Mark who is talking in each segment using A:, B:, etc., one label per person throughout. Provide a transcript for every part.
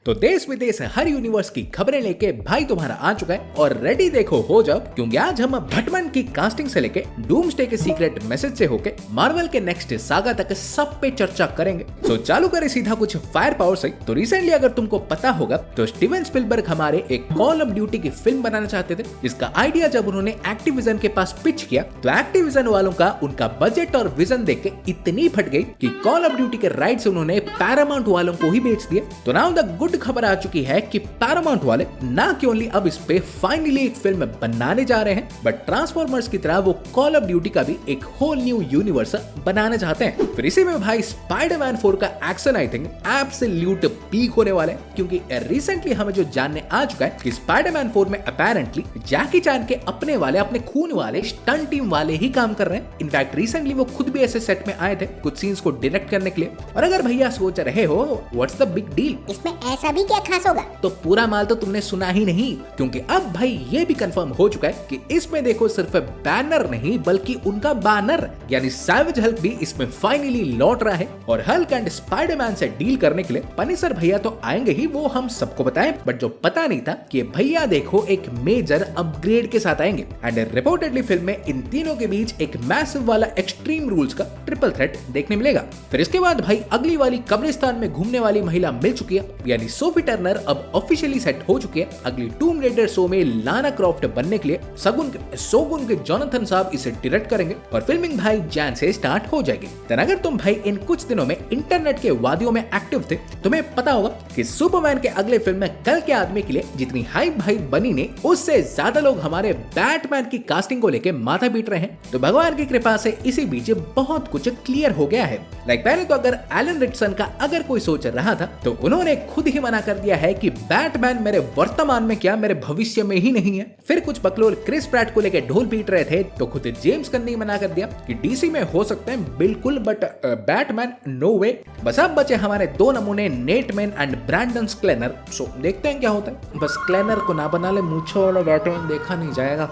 A: तो देश विदेश हर यूनिवर्स की खबरें लेके भाई तुम्हारा आ चुका है और रेडी देखो हो जाओ, क्योंकि आज हम बैटमैन की कास्टिंग से लेके डूम्सडे के सीक्रेट मैसेज से होके मार्वल के नेक्स्ट सागा तक सब पे चर्चा करेंगे। तो चालू करें सीधा कुछ फायर पावर से। तो रिसेंटली अगर तुमको पता होगा तो स्टीवन स्पिलबर्ग हमारे एक कॉल ऑफ ड्यूटी की फिल्म बनाना चाहते थे। इसका आइडिया जब उन्होंने एक्टिविजन के पास पिच किया तो एक्टिविजन वालों का उनका बजट और विजन देख के इतनी फट गई कि कॉल ऑफ ड्यूटी के राइट्स उन्होंने पैरामाउंट वालों को ही बेच दिए। तो नाउ द गुड खबर आ चुकी है कि पैरामाउंट वाले ना कि ओनली अब इस पे फाइनली एक फिल्म बनाने जा रहे हैं, बट ट्रांसफॉर्मर्स की तरह वो कॉल ऑफ ड्यूटी का भी एक होल न्यू यूनिवर्स बनाने चाहते हैं। फिर इसी में भाई स्पाइडरमैन 4 का action I think absolute peak होने वाला है, क्योंकि रिसेंटली हमें जो जानने आ चुका है कि स्पाइडरमैन 4 में अपेरेंटली जैकी चैन के अपने वाले अपने खून वाले स्टंट टीम वाले ही काम कर रहे हैं। इनफैक्ट रिसेंटली वो खुद भी ऐसे सेट में आए थे कुछ सीन्स को डायरेक्ट करने के लिए। और अगर भैया सोच रहे हो व्हाट्स द बिग डील,
B: इसमें ऐसा भी क्या खास होगा,
A: तो पूरा माल तो तुमने सुना ही नहीं, क्योंकि अब भाई ये भी कंफर्म हो चुका है कि इसमें देखो सिर्फ बैनर नहीं बल्कि उनका बैनर यानी सैवेज हल्क भी इसमें फाइनली लौट रहा है। और हल्क एंड स्पाइडरमैन से डील करने के लिए पनिशर भैया तो आएंगे ही, वो हम सबको बताएं, बट जो पता नहीं था कि भैया देखो एक मेजर अपग्रेड के साथ आएंगे। एंड रिपोर्टेडली फिल्म में इन तीनों के बीच एक मैसिव वाला एक्सट्रीम रूल्स का ट्रिपल थ्रेट देखने मिलेगा। फिर इसके बाद भाई अगली वाली कब्रिस्तान में घूमने वाली महिला मिल चुकी है, यानी सोफी टर्नर अब ऑफिशियली सेट हो चुकी है अगली टूम रेडर शो में लाना क्रॉफ्ट बनने के लिए। सोगुन के जोनाथन साहब इसे डायरेक्ट करेंगे और फिल्मिंग भाई जैन से स्टार्ट हो जाएगी। देन अगर तुम भाई इन कुछ दिनों में इंटरनेट के वादियों में एक्टिव थे, तुम्हें पता होगा कि सुपरमैन के अगले फिल्म में कल के आदमी के लिए जितनी हाइप भाई बनी ने, उससे ज्यादा लोग हमारे बैटमैन की कास्टिंग को लेकर माथा पीट रहे हैं। तो भगवान की कृपा से इसी बीच बहुत कुछ क्लियर हो गया है। पहले तो अगर एलन रिचसन का अगर कोई सोच रहा था तो उन्होंने खुद ही मना कर दिया है कि बैटमैन मेरे वर्तमान में क्या मेरे भविष्य में ही नहीं है। फिर कुछ बकलोल क्रिस प्रैट को लेकर ढोल पीट रहे थे तो खुद जेम्स गन ने मना कर दिया कि डीसी में हो सकते हैं बिल्कुल, बट बैटमैन नो वे। बस अब बचे हमारे दो नमूने, नेट मैन एंड ब्रैंडन स्क्लेनर। सो देखते हैं क्या होता है। बस क्लेनर को ना बना ले, मूंछों वाला बैटमैन देखा नहीं जाएगा।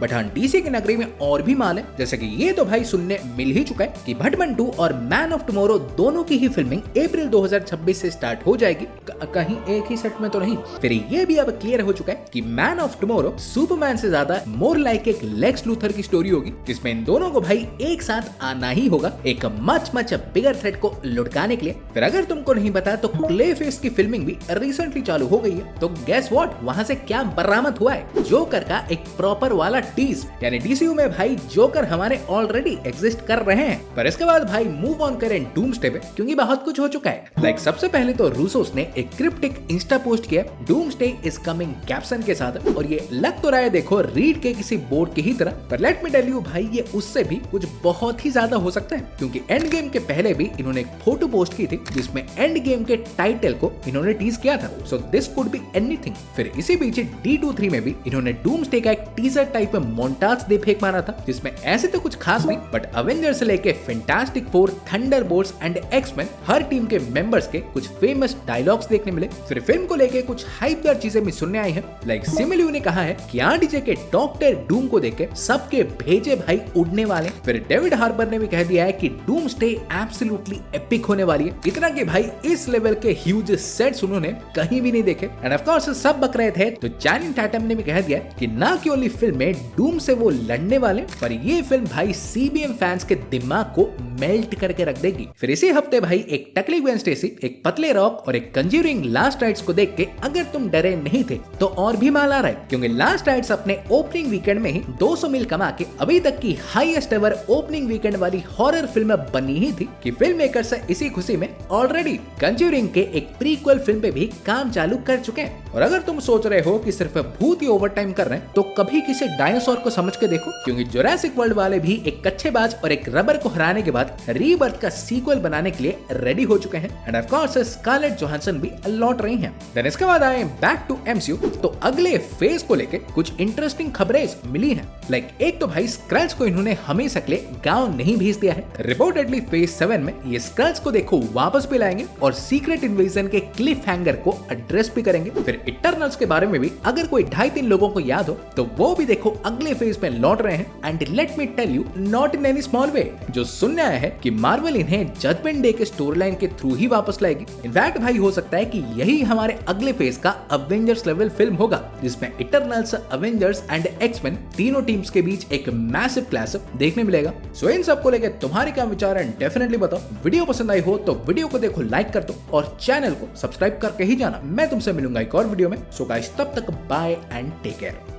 A: बट हाँ, डीसी की नगरी में और भी माल है, जैसे कि ये तो भाई सुनने मिल ही चुका है कि बैटमैन 2 और मैन ऑफ टुमारो दोनों की ही फिल्मिंग अप्रैल 2026 से स्टार्ट हो जाएगी, कहीं एक ही सेट में तो नहीं। फिर ये भी अब क्लियर हो चुका है कि मैन ऑफ टुमारो सुपरमैन से ज्यादा मोर लाइक एक लेक्स लूथर की स्टोरी होगी, जिसमें इन दोनों को भाई एक साथ आना ही होगा एक मच बिगर थ्रेट को लुढ़काने के लिए। फिर अगर तुमको नहीं पता तो क्लेफेस की फिल्मिंग भी रिसेंटली चालू हो गई है। तो गेस व्हाट, वहां से क्या बरामद हुआ है? जोकर का एक प्रॉपर वाला टीज, यानी डीसीयू में भाई जोकर हमारे ऑलरेडी एग्जिस्ट कर रहे हैं। पर इसके बाद भाई मूव ऑन करें डूम्सडे पे, क्योंकि बहुत कुछ हो चुका है। सबसे पहले तो रूसोस ने एक क्रिप्टिक इंस्टा पोस्ट किया डूम्सडे इज कमिंग कैप्शन के साथ, और ये लग तो रहा है देखो रीड के किसी बोर्ड की ही तरह, पर लेट मी टेल यू भाई ये उससे भी कुछ बहुत ही ज्यादा हो सकता है, क्योंकि एंड गेम के पहले भी इन्होंने एक फोटो पोस्ट की थी जिसमें एंड गेम के टाइटल को इन्होंने टीज किया था। So this could be anything. फिर इसी बीच D23 में भी इन्होंने डूम्सडे का एक टीजर टाइप में मोन्टाज दे फेंक मारा था, जिसमें ऐसे तो कुछ खास नहीं, बट अवेंजर्स से लेके Fantastic Four, Thunderbolts and X-Men हर टीम के मेंबर्स के कुछ फेमस डायलॉग्स देखने मिले। फिर फिल्म को लेके कुछ हाइपदार चीजें भी सुनने आई हैं। सिमिलियो ने कहा है कि आरडीजे के डॉक्टर डूम को देख के सबके भेजे भाई उड़ने वाले। फिर डेविड हार्बर ने भी कह दिया है कि डूम्सडे एब्सोल्युटली एपिक होने वाली है, इतना कि भाई इस लेवल के ह्यूज सेट्स उन्होंने कहीं भी नहीं देखे। एंड ऑफ कोर्स सब बक रहे थे तो चैनिंग टैटम ने भी कह दिया कि ना कि ओनली फिल्म में डूम से वो लड़ने वाले, पर ये फिल्म भाई सीबीएम फैंस के दिमाग को मेल्ट करके रख देगी। फिर इसी हफ्ते भाई एक टकली ग्वेन स्टेसी, एक पतले रॉक और एक कंज्यूरिंग लास्ट राइड्स को देख के अगर तुम डरे नहीं थे तो और भी माल आ रहा है, क्योंकि लास्ट राइड्स अपने ओपनिंग वीकेंड में ही 200 मिल कमा के अभी तक की हाईएस्ट एवर ओपनिंग वीकेंड वाली हॉरर फिल्म बनी ही थी कि फिल्म मेकर्स इसी खुशी में ऑलरेडी कंज्यूरिंग के एक प्रीक्वल फिल्म पे भी काम चालू कर चुके हैं। और अगर तुम सोच रहे हो कि सिर्फ भूत ही ओवरटाइम कर रहे हैं तो कभी किसी डायनासोर को समझ के देखो, क्योंकि जुरासिक वर्ल्ड वाले भी एक कच्चेबाज और एक रबर को हराने के बाद रीबर्थ का सीक्वल बनाने के लिए रेडी हो चुके हैं। And of course Scarlett Johansson भी लौट रही हैं। देन इसके बाद आए बैक टू एमसीयू, तो अगले फेज को लेके कुछ इंटरेस्टिंग खबरें मिली हैं। एक तो भाई स्क्रल्स को इन्होंने हमेशा के लिए गांव नहीं भेज दिया है। रिपोर्टेडली फेज 7 में ये स्क्रल्स को देखो वापस भी लाएंगे और सीक्रेट इन्वेजन के क्लिफ हैंगर को एड्रेस भी करेंगे। फिर इटर्नल्स के बारे में भी अगर कोई 2.5-3 लोगों को याद हो तो वो भी देखो अगले फेज में लौट रहे हैं and let me tell you not in any small way. जो सुनने आया है कि मार्वल इन्हें जजमेंट डे के स्टोरी लाइन के थ्रू ही वापस लाएगी। इनफैक्ट भाई हो सकता है कि यही हमारे अगले फेज का अवेंजर्स लेवल फिल्म होगा, जिसमें इटरनल्स, अवेंजर्स एंड एक्समैन तीनों टीम्स के बीच एक मैसिव क्लैश देखने मिलेगा। सो इन सबको लेकर तुम्हारे क्या विचार है डेफिनेटली बताओ। वीडियो पसंद आई हो तो वीडियो को देखो लाइक कर दो और चैनल को सब्सक्राइब करके ही जाना। मैं तुमसे मिलूंगा एक और वीडियो में। सो गाइस तब तक बाय एंड टेक केयर।